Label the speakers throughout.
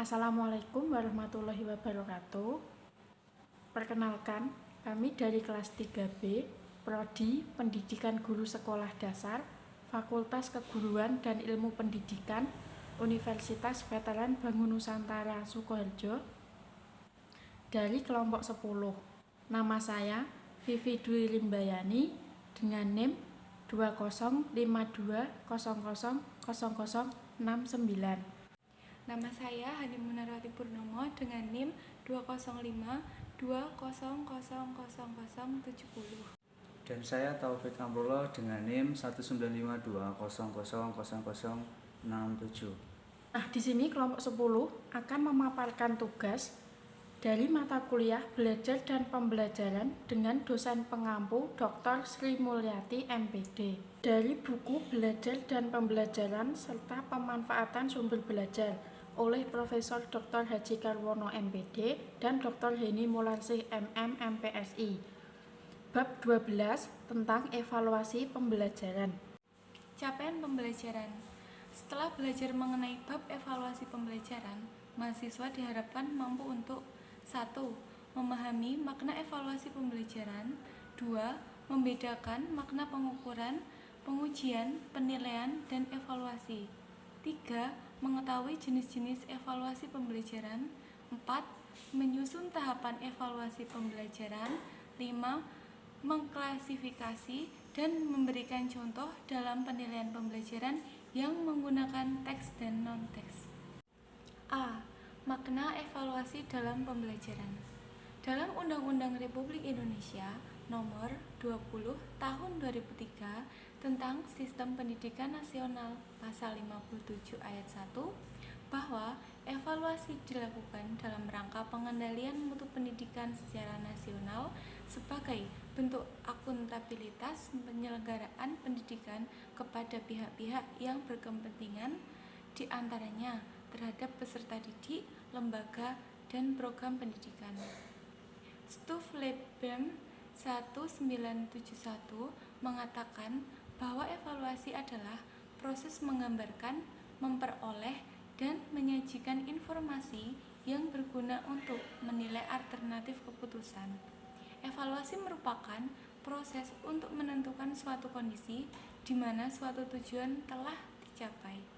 Speaker 1: Assalamualaikum warahmatullahi wabarakatuh. Perkenalkan, kami dari kelas 3B, Prodi Pendidikan Guru Sekolah Dasar, Fakultas Keguruan dan Ilmu Pendidikan, Universitas Veteran Bangun Nusantara Sukoharjo, dari kelompok 10. Nama saya Vivi Dwi Limbayani dengan NIM 2052000069.
Speaker 2: Nama saya Hani Munarwati Purnomo dengan NIM 20520000070.
Speaker 3: Dan saya Taufik Amrullah dengan NIM 19520000067.
Speaker 1: Di sini kelompok 10 akan memaparkan tugas dari mata kuliah Belajar dan Pembelajaran dengan dosen pengampu Dr. Sri Mulyati MPD dari buku Belajar dan Pembelajaran serta Pemanfaatan Sumber Belajar oleh Profesor Dr. Haji Karwono MPD dan Dr. Heni Mularsih MM MPSI. Bab 12 tentang evaluasi pembelajaran.
Speaker 2: Capaian pembelajaran. Setelah belajar mengenai bab evaluasi pembelajaran, mahasiswa diharapkan mampu untuk 1. Memahami makna evaluasi pembelajaran. 2. Membedakan makna pengukuran, pengujian, penilaian, dan evaluasi. 3. Mengetahui jenis-jenis evaluasi pembelajaran. 4. Menyusun tahapan evaluasi pembelajaran. 5. Mengklasifikasi dan memberikan contoh dalam penilaian pembelajaran yang menggunakan teks dan non-teks. A. Makna evaluasi dalam pembelajaran. Dalam Undang-Undang Republik Indonesia Nomor 20 Tahun 2003 tentang Sistem Pendidikan Nasional Pasal 57 Ayat 1 bahwa evaluasi dilakukan dalam rangka pengendalian mutu pendidikan secara nasional sebagai bentuk akuntabilitas penyelenggaraan pendidikan kepada pihak-pihak yang berkepentingan, di antaranya terhadap peserta didik, lembaga, dan program pendidikan. Stufleitbem 1971 mengatakan bahwa evaluasi adalah proses menggambarkan, memperoleh, dan menyajikan informasi yang berguna untuk menilai alternatif keputusan. Evaluasi merupakan proses untuk menentukan suatu kondisi di mana suatu tujuan telah dicapai.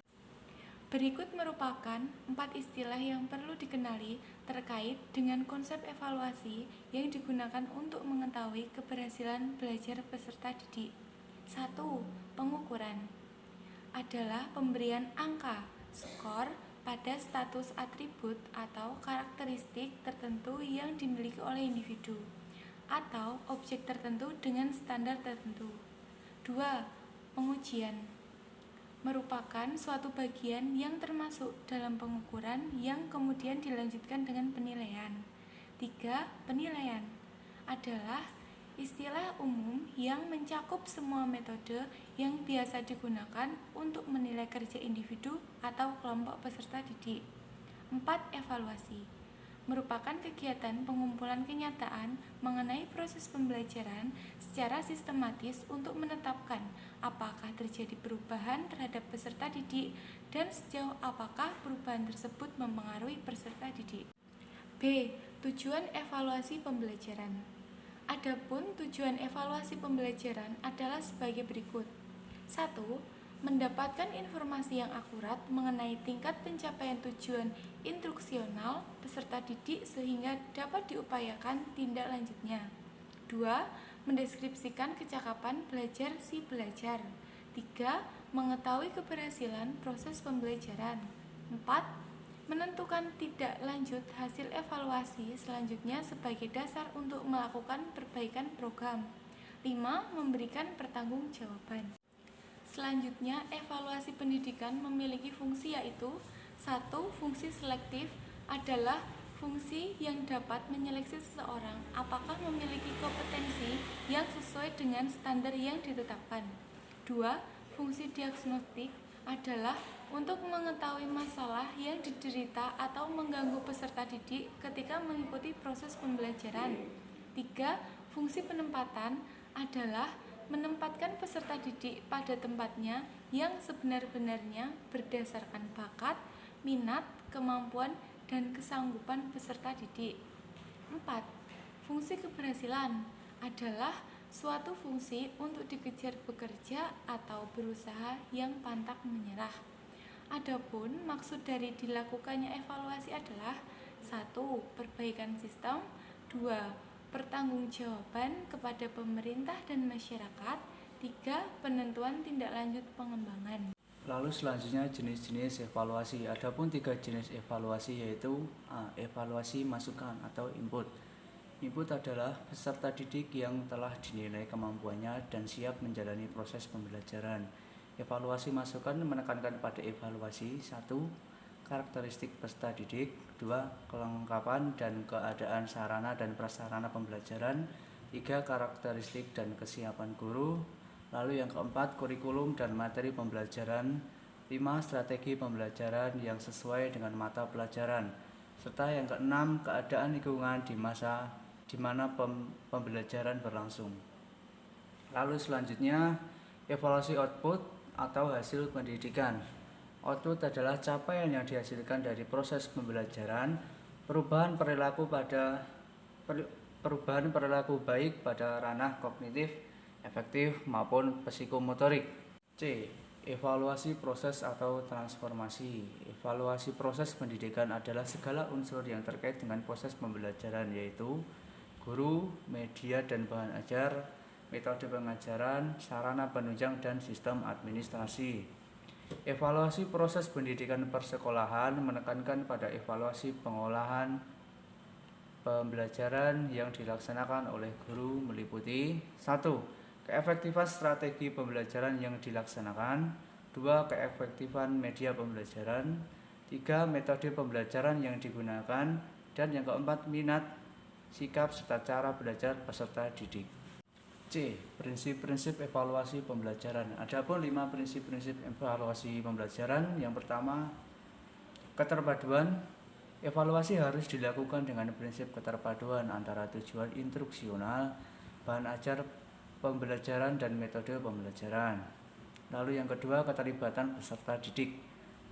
Speaker 2: Berikut merupakan 4 istilah yang perlu dikenali terkait dengan konsep evaluasi yang digunakan untuk mengetahui keberhasilan belajar peserta didik. 1. Pengukuran adalah pemberian angka, skor, pada status atribut atau karakteristik tertentu yang dimiliki oleh individu atau objek tertentu dengan standar tertentu. 2. Pengujian merupakan suatu bagian yang termasuk dalam pengukuran yang kemudian dilanjutkan dengan penilaian. 3. Penilaian adalah istilah umum yang mencakup semua metode yang biasa digunakan untuk menilai kerja individu atau kelompok peserta didik. 4. Evaluasi merupakan kegiatan pengumpulan kenyataan mengenai proses pembelajaran secara sistematis untuk menetapkan apakah terjadi perubahan terhadap peserta didik dan sejauh apakah perubahan tersebut mempengaruhi peserta didik. B. Tujuan evaluasi pembelajaran. Adapun tujuan evaluasi pembelajaran adalah sebagai berikut. 1. Mendapatkan informasi yang akurat mengenai tingkat pencapaian tujuan instruksional peserta didik sehingga dapat diupayakan tindak lanjutnya. 2. Mendeskripsikan kecakapan belajar si belajar. 3. Mengetahui keberhasilan proses pembelajaran. 4. Menentukan tindak lanjut hasil evaluasi selanjutnya sebagai dasar untuk melakukan perbaikan program. 5. Memberikan pertanggungjawaban. Selanjutnya, evaluasi pendidikan memiliki fungsi yaitu 1. Fungsi selektif adalah fungsi yang dapat menyeleksi seseorang apakah memiliki kompetensi yang sesuai dengan standar yang ditetapkan. 2. Fungsi diagnostik adalah untuk mengetahui masalah yang diderita atau mengganggu peserta didik ketika mengikuti proses pembelajaran. 3. Fungsi penempatan adalah menempatkan peserta didik pada tempatnya yang sebenar-benarnya berdasarkan bakat, minat, kemampuan, dan kesanggupan peserta didik. 4. Fungsi keberhasilan adalah suatu fungsi untuk dikejar bekerja atau berusaha yang pantang menyerah. Adapun maksud dari dilakukannya evaluasi adalah 1. Perbaikan sistem, 2. Pertanggungjawaban kepada pemerintah dan masyarakat, 3. Penentuan tindak lanjut pengembangan.
Speaker 3: Lalu selanjutnya jenis-jenis evaluasi. Adapun 3 jenis evaluasi yaitu A. Evaluasi masukan atau input. Input adalah peserta didik yang telah dinilai kemampuannya dan siap menjalani proses pembelajaran. Evaluasi masukan menekankan pada evaluasi 1. Karakteristik peserta didik, 2. Kelengkapan dan keadaan sarana dan prasarana pembelajaran, 3. Karakteristik dan kesiapan guru. Lalu yang keempat, kurikulum dan materi pembelajaran, 5. Strategi pembelajaran yang sesuai dengan mata pelajaran, serta yang keenam, keadaan lingkungan di mana pembelajaran berlangsung. Lalu selanjutnya, evaluasi output atau hasil pendidikan. Output adalah capaian yang dihasilkan dari proses pembelajaran, perubahan perilaku baik pada ranah kognitif, efektif maupun psikomotorik. C. Evaluasi proses atau transformasi. Evaluasi proses pendidikan adalah segala unsur yang terkait dengan proses pembelajaran, yaitu guru, media dan bahan ajar, metode pengajaran, sarana penunjang, dan sistem administrasi. Evaluasi proses pendidikan persekolahan menekankan pada evaluasi pengolahan pembelajaran yang dilaksanakan oleh guru meliputi 1. Keefektifan strategi pembelajaran yang dilaksanakan, 2. Keefektifan media pembelajaran, 3. Metode pembelajaran yang digunakan, dan yang keempat, minat, sikap, serta cara belajar peserta didik. C. Prinsip-prinsip evaluasi pembelajaran. Adapun 5 prinsip-prinsip evaluasi pembelajaran. Yang pertama, keterpaduan. Evaluasi harus dilakukan dengan prinsip keterpaduan antara tujuan instruksional, bahan ajar pembelajaran, dan metode pembelajaran. Lalu yang kedua, keterlibatan peserta didik.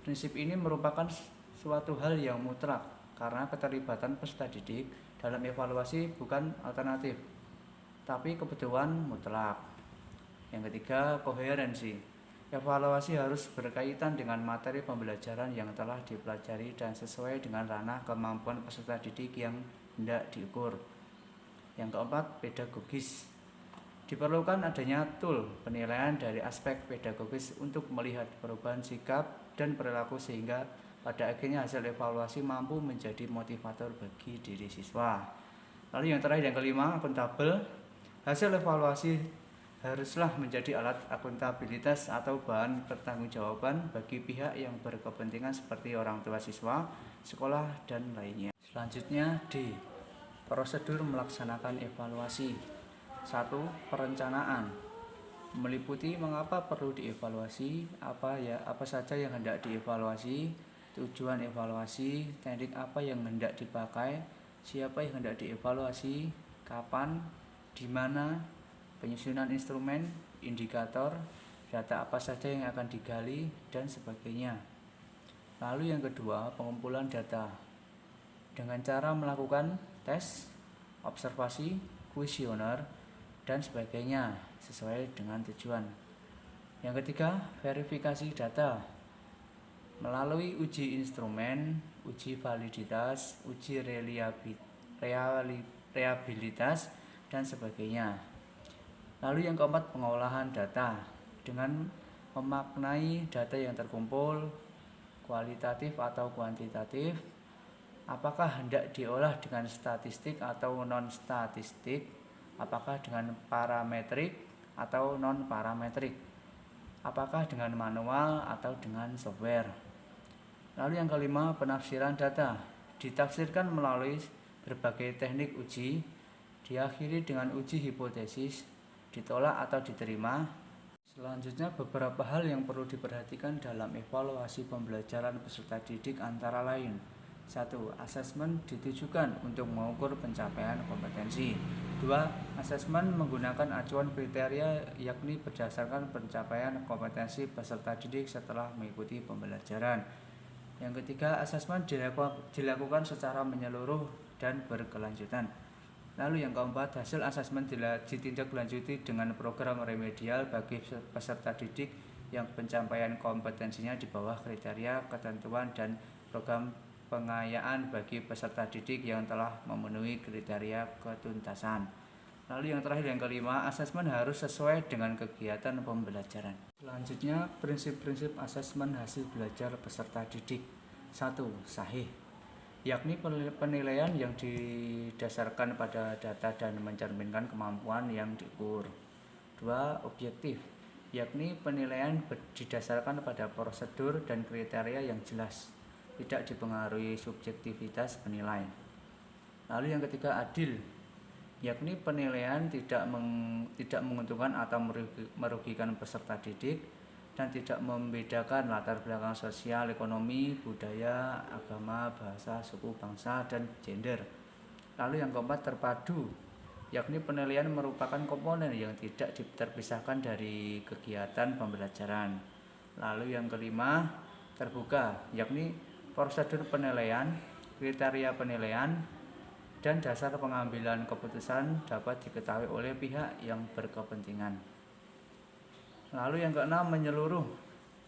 Speaker 3: Prinsip ini merupakan suatu hal yang mutlak karena keterlibatan peserta didik dalam evaluasi bukan alternatif, tapi kebutuhan mutlak. Yang ketiga, koherensi. Evaluasi harus berkaitan dengan materi pembelajaran yang telah dipelajari dan sesuai dengan ranah kemampuan peserta didik yang hendak diukur. Yang keempat, pedagogis. Diperlukan adanya tool penilaian dari aspek pedagogis untuk melihat perubahan sikap dan perilaku sehingga pada akhirnya hasil evaluasi mampu menjadi motivator bagi diri siswa. Lalu yang terakhir, yang kelima, akuntabel. Hasil evaluasi haruslah menjadi alat akuntabilitas atau bahan pertanggungjawaban bagi pihak yang berkepentingan seperti orang tua siswa, sekolah, dan lainnya. Selanjutnya D. Prosedur melaksanakan evaluasi. 1. Perencanaan. Meliputi mengapa perlu dievaluasi, apa saja yang hendak dievaluasi, tujuan evaluasi, teknik apa yang hendak dipakai, siapa yang hendak dievaluasi, kapan, di mana, penyusunan instrumen, indikator, data apa saja yang akan digali, dan sebagainya. Lalu yang kedua, pengumpulan data dengan cara melakukan tes, observasi, kuesioner, dan sebagainya sesuai dengan tujuan. Yang ketiga, verifikasi data melalui uji instrumen, uji validitas, uji reliabilitas, dan sebagainya. Lalu yang keempat, pengolahan data dengan memaknai data yang terkumpul, kualitatif atau kuantitatif, apakah hendak diolah dengan statistik atau non-statistik, apakah dengan parametrik atau non-parametrik, apakah dengan manual atau dengan software. Lalu yang kelima, penafsiran data ditafsirkan melalui berbagai teknik uji, diakhiri dengan uji hipotesis, ditolak atau diterima. Selanjutnya, beberapa hal yang perlu diperhatikan dalam evaluasi pembelajaran peserta didik antara lain. 1. Asesmen ditujukan untuk mengukur pencapaian kompetensi. 2. Asesmen menggunakan acuan kriteria yakni berdasarkan pencapaian kompetensi peserta didik setelah mengikuti pembelajaran. Yang ketiga, asesmen dilakukan secara menyeluruh dan berkelanjutan. Lalu yang keempat, hasil asesmen ditindaklanjuti dengan program remedial bagi peserta didik yang pencapaian kompetensinya di bawah kriteria, ketentuan, dan program pengayaan bagi peserta didik yang telah memenuhi kriteria ketuntasan. Lalu yang terakhir, yang kelima, asesmen harus sesuai dengan kegiatan pembelajaran. Selanjutnya, prinsip-prinsip asesmen hasil belajar peserta didik. 1. Sahih, yakni penilaian yang didasarkan pada data dan mencerminkan kemampuan yang diukur. 2. Objektif, yakni penilaian didasarkan pada prosedur dan kriteria yang jelas, tidak dipengaruhi subjektivitas penilai. Lalu yang ketiga, adil, yakni penilaian tidak menguntungkan atau merugikan peserta didik dan tidak membedakan latar belakang sosial, ekonomi, budaya, agama, bahasa, suku, bangsa, dan gender. Lalu yang keempat, terpadu, yakni penilaian merupakan komponen yang tidak terpisahkan dari kegiatan pembelajaran. Lalu yang kelima, terbuka, yakni prosedur penilaian, kriteria penilaian, dan dasar pengambilan keputusan dapat diketahui oleh pihak yang berkepentingan. Lalu yang keenam, menyeluruh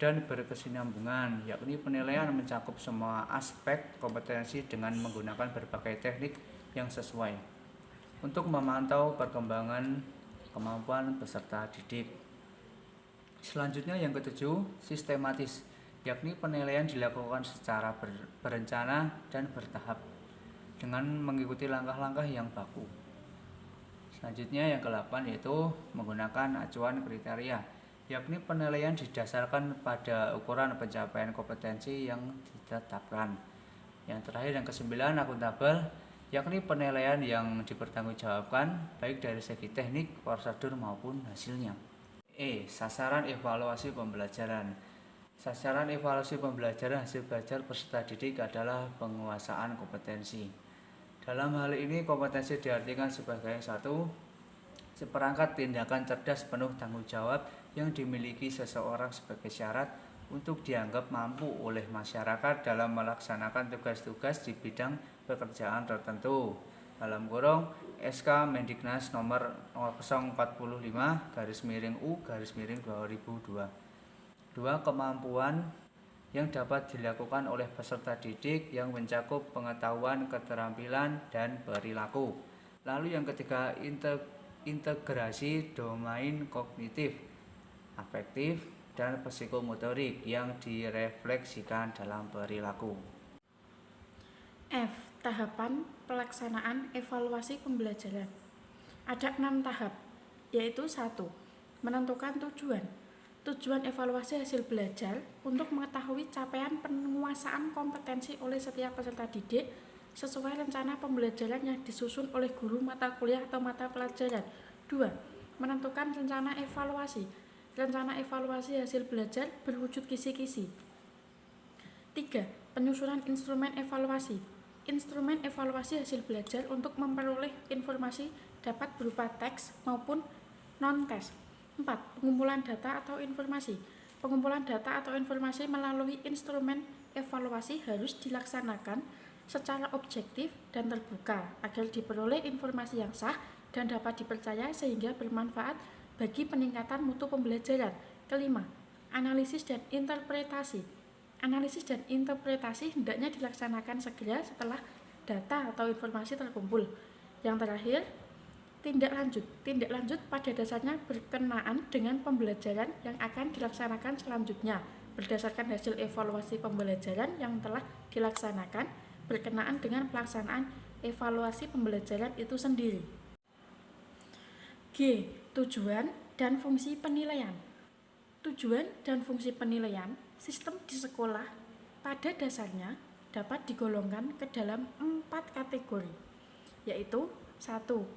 Speaker 3: dan berkesinambungan, yakni penilaian mencakup semua aspek kompetensi dengan menggunakan berbagai teknik yang sesuai untuk memantau perkembangan kemampuan peserta didik. Selanjutnya yang ketujuh, sistematis, yakni penilaian dilakukan secara berencana dan bertahap dengan mengikuti langkah-langkah yang baku. Selanjutnya yang ke-8 yaitu menggunakan acuan kriteria, yakni penilaian didasarkan pada ukuran pencapaian kompetensi yang ditetapkan. Yang terakhir yang ke-9, akuntabel, yakni penilaian yang dipertanggungjawabkan baik dari segi teknik, prosedur maupun hasilnya. Sasaran evaluasi pembelajaran. Sasaran evaluasi pembelajaran hasil belajar peserta didik adalah penguasaan kompetensi. Dalam hal ini, kompetensi diartikan sebagai 1. Seperangkat tindakan cerdas penuh tanggung jawab yang dimiliki seseorang sebagai syarat untuk dianggap mampu oleh masyarakat dalam melaksanakan tugas-tugas di bidang pekerjaan tertentu. Dalam kurung SK Mendiknas nomor 045/U/2002. 2. Kemampuan yang dapat dilakukan oleh peserta didik yang mencakup pengetahuan, keterampilan, dan perilaku. Lalu yang ketiga, integrasi domain kognitif, afektif, dan psikomotorik yang direfleksikan dalam perilaku.
Speaker 1: F. Tahapan pelaksanaan evaluasi pembelajaran. Ada 6 tahap, yaitu 1. Menentukan tujuan. Tujuan evaluasi hasil belajar untuk mengetahui capaian penguasaan kompetensi oleh setiap peserta didik sesuai rencana pembelajaran yang disusun oleh guru mata kuliah atau mata pelajaran. 2. Menentukan rencana evaluasi. Rencana evaluasi hasil belajar berwujud kisi-kisi. 3. Penyusunan instrumen evaluasi. Instrumen evaluasi hasil belajar untuk memperoleh informasi dapat berupa teks maupun non-teks. 4. Pengumpulan data atau informasi. Pengumpulan data atau informasi melalui instrumen evaluasi harus dilaksanakan secara objektif dan terbuka agar diperoleh informasi yang sah dan dapat dipercaya sehingga bermanfaat bagi peningkatan mutu pembelajaran. 5. Analisis dan interpretasi. Analisis dan interpretasi hendaknya dilaksanakan segera setelah data atau informasi terkumpul. Yang terakhir, tindak lanjut. Tindak lanjut pada dasarnya berkenaan dengan pembelajaran yang akan dilaksanakan selanjutnya berdasarkan hasil evaluasi pembelajaran yang telah dilaksanakan berkenaan dengan pelaksanaan evaluasi pembelajaran itu sendiri. G. Tujuan dan fungsi penilaian. Tujuan dan fungsi penilaian sistem di sekolah pada dasarnya dapat digolongkan ke dalam 4 kategori, yaitu 1.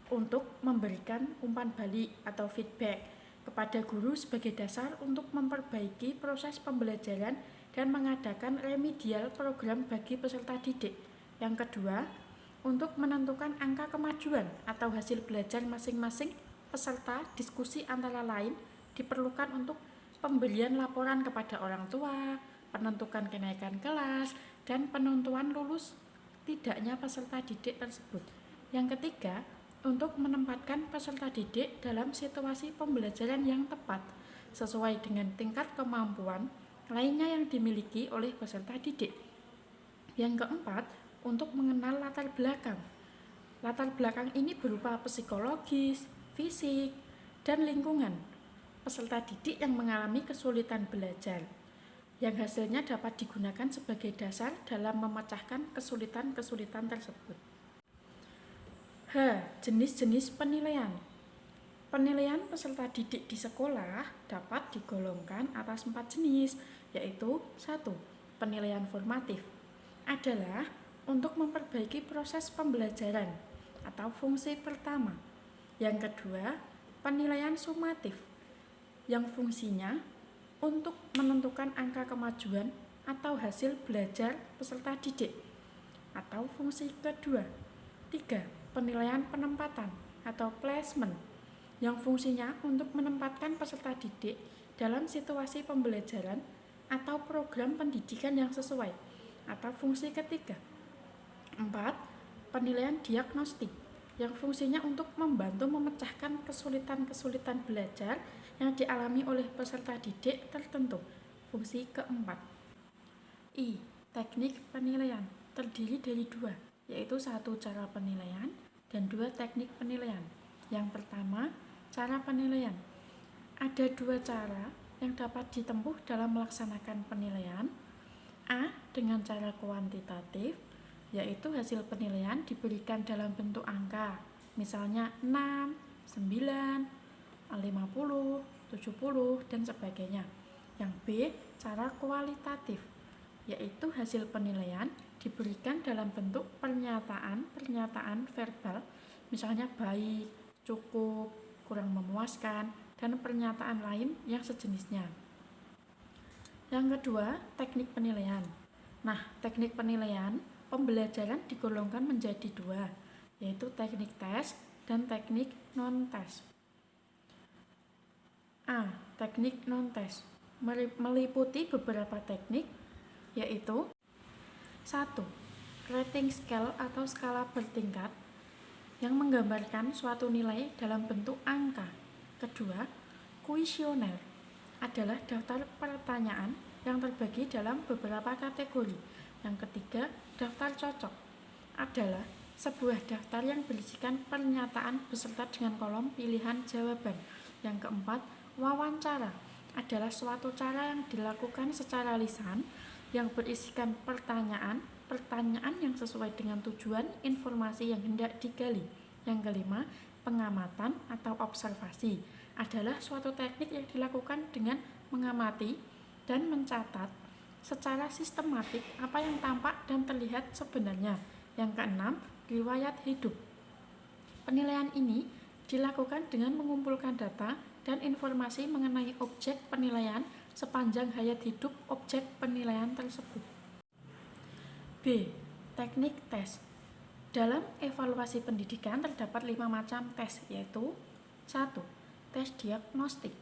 Speaker 1: Untuk memberikan umpan balik atau feedback kepada guru sebagai dasar untuk memperbaiki proses pembelajaran dan mengadakan remedial program bagi peserta didik. Yang kedua, untuk menentukan angka kemajuan atau hasil belajar masing-masing peserta. Diskusi antara lain diperlukan untuk pemberian laporan kepada orang tua, penentukan kenaikan kelas, dan penentuan lulus tidaknya peserta didik tersebut. Yang ketiga, untuk menempatkan peserta didik dalam situasi pembelajaran yang tepat, sesuai dengan tingkat kemampuan lainnya yang dimiliki oleh peserta didik. Yang keempat, untuk mengenal latar belakang. Latar belakang ini berupa psikologis, fisik, dan lingkungan peserta didik yang mengalami kesulitan belajar, yang hasilnya dapat digunakan sebagai dasar dalam memecahkan kesulitan-kesulitan tersebut. Jenis-jenis penilaian. Penilaian peserta didik di sekolah dapat digolongkan atas 4 jenis, yaitu 1. Penilaian formatif adalah untuk memperbaiki proses pembelajaran atau fungsi pertama. Yang kedua, penilaian sumatif yang fungsinya untuk menentukan angka kemajuan atau hasil belajar peserta didik atau fungsi kedua. 3. Penilaian penempatan atau placement yang fungsinya untuk menempatkan peserta didik dalam situasi pembelajaran atau program pendidikan yang sesuai atau fungsi ketiga. 4. Penilaian diagnostik yang fungsinya untuk membantu memecahkan kesulitan-kesulitan belajar yang dialami oleh peserta didik tertentu. Fungsi keempat. I. Teknik penilaian terdiri dari 2, yaitu 1 cara penilaian dan 2 teknik penilaian. Yang pertama, cara penilaian. Ada 2 cara yang dapat ditempuh dalam melaksanakan penilaian. A. Dengan cara kuantitatif, yaitu hasil penilaian diberikan dalam bentuk angka, misalnya 6, 9, 50, 70, dan sebagainya. Yang B. Cara kualitatif, yaitu hasil penilaian diberikan dalam bentuk pernyataan verbal, misalnya baik, cukup, kurang memuaskan, dan pernyataan lain yang sejenisnya. Yang kedua, teknik penilaian. Nah, teknik penilaian pembelajaran digolongkan menjadi 2, yaitu teknik tes dan teknik non-tes. A. Teknik non-tes meliputi beberapa teknik, yaitu 1. Rating scale atau skala bertingkat yang menggambarkan suatu nilai dalam bentuk angka. Kedua, kuesioner adalah daftar pertanyaan yang terbagi dalam beberapa kategori. Yang ketiga, daftar cocok adalah sebuah daftar yang berisikan pernyataan beserta dengan kolom pilihan jawaban. Yang keempat, wawancara adalah suatu cara yang dilakukan secara lisan yang berisikan pertanyaan yang sesuai dengan tujuan informasi yang hendak digali. Yang kelima, pengamatan atau observasi adalah suatu teknik yang dilakukan dengan mengamati dan mencatat secara sistematik apa yang tampak dan terlihat sebenarnya. Yang keenam, riwayat hidup. Penilaian ini dilakukan dengan mengumpulkan data dan informasi mengenai objek penilaian sepanjang hayat hidup objek penilaian tersebut. B. Teknik tes. Dalam evaluasi pendidikan terdapat 5 macam tes, yaitu 1. Tes diagnostik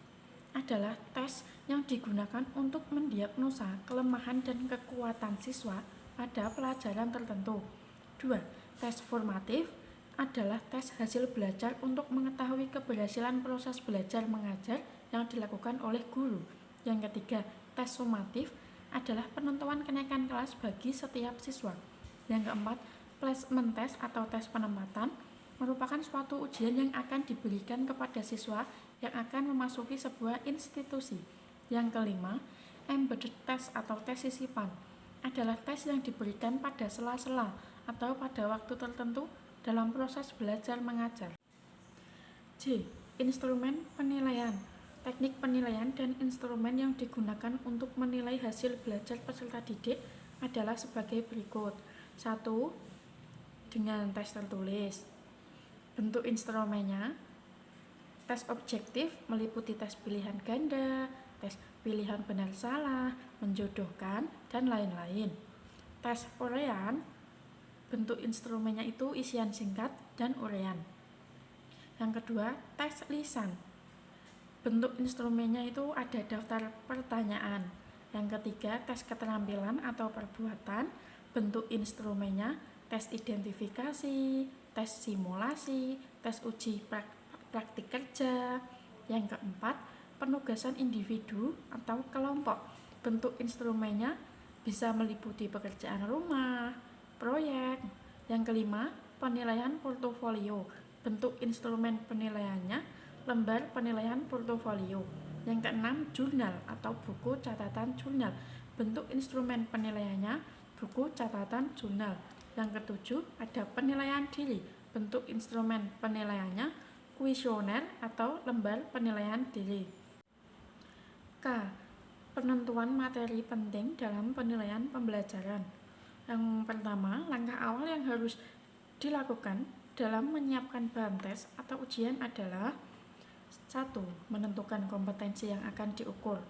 Speaker 1: adalah tes yang digunakan untuk mendiagnosa kelemahan dan kekuatan siswa pada pelajaran tertentu. 2. Tes formatif adalah tes hasil belajar untuk mengetahui keberhasilan proses belajar mengajar yang dilakukan oleh guru. Yang ketiga, tes sumatif adalah penentuan kenaikan kelas bagi setiap siswa. Yang keempat, placement test atau tes penempatan merupakan suatu ujian yang akan diberikan kepada siswa yang akan memasuki sebuah institusi. Yang kelima, embedded test atau tes sisipan adalah tes yang diberikan pada sela-sela atau pada waktu tertentu dalam proses belajar mengajar. J. Instrumen penilaian. Teknik penilaian dan instrumen yang digunakan untuk menilai hasil belajar peserta didik adalah sebagai berikut. 1. Dengan tes tertulis. Bentuk instrumennya: tes objektif meliputi tes pilihan ganda, tes pilihan benar salah, menjodohkan, dan lain-lain. Tes uraian, bentuk instrumennya itu isian singkat dan uraian. Yang kedua, tes lisan. Bentuk instrumennya itu ada daftar pertanyaan. Yang ketiga, tes keterampilan atau perbuatan, bentuk instrumennya, tes identifikasi, tes simulasi, tes uji praktik kerja. Yang keempat, penugasan individu atau kelompok. Bentuk instrumennya bisa meliputi pekerjaan rumah, proyek. Yang kelima, penilaian portofolio. Bentuk instrumen penilaiannya, lembar penilaian portofolio. Yang keenam, jurnal atau buku catatan jurnal. Bentuk instrumen penilaiannya, buku catatan jurnal. Yang ketujuh, ada penilaian diri. Bentuk instrumen penilaiannya, kuesioner atau lembar penilaian diri. K. Penentuan materi penting dalam penilaian pembelajaran. Yang pertama, langkah awal yang harus dilakukan dalam menyiapkan bahan tes atau ujian adalah 1. Menentukan kompetensi yang akan diukur.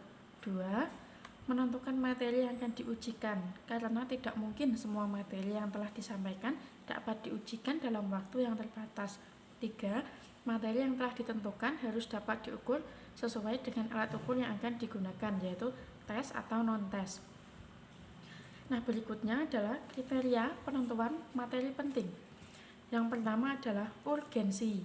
Speaker 1: 2. Menentukan materi yang akan diujikan, karena tidak mungkin semua materi yang telah disampaikan dapat diujikan dalam waktu yang terbatas. 3. Materi yang telah ditentukan harus dapat diukur sesuai dengan alat ukur yang akan digunakan, yaitu tes atau non-tes. Nah, berikutnya adalah kriteria penentuan materi penting. Yang pertama adalah urgensi,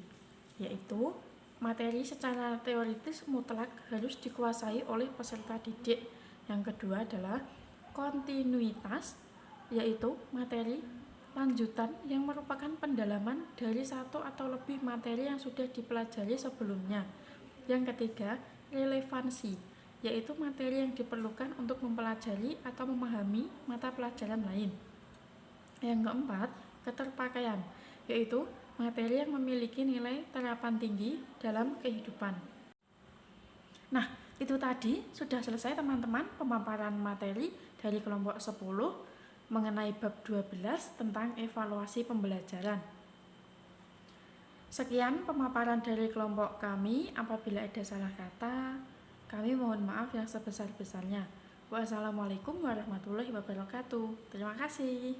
Speaker 1: yaitu materi secara teoritis mutlak harus dikuasai oleh peserta didik. Yang kedua adalah kontinuitas, yaitu materi lanjutan yang merupakan pendalaman dari satu atau lebih materi yang sudah dipelajari sebelumnya. Yang ketiga, relevansi, yaitu materi yang diperlukan untuk mempelajari atau memahami mata pelajaran lain. Yang keempat, keterpakaian, yaitu materi yang memiliki nilai terapan tinggi dalam kehidupan. Nah, itu tadi sudah selesai teman-teman pemaparan materi dari kelompok 10 mengenai bab 12 tentang evaluasi pembelajaran. Sekian pemaparan dari kelompok kami. Apabila ada salah kata, kami mohon maaf yang sebesar-besarnya. Wassalamualaikum warahmatullahi wabarakatuh. Terima kasih.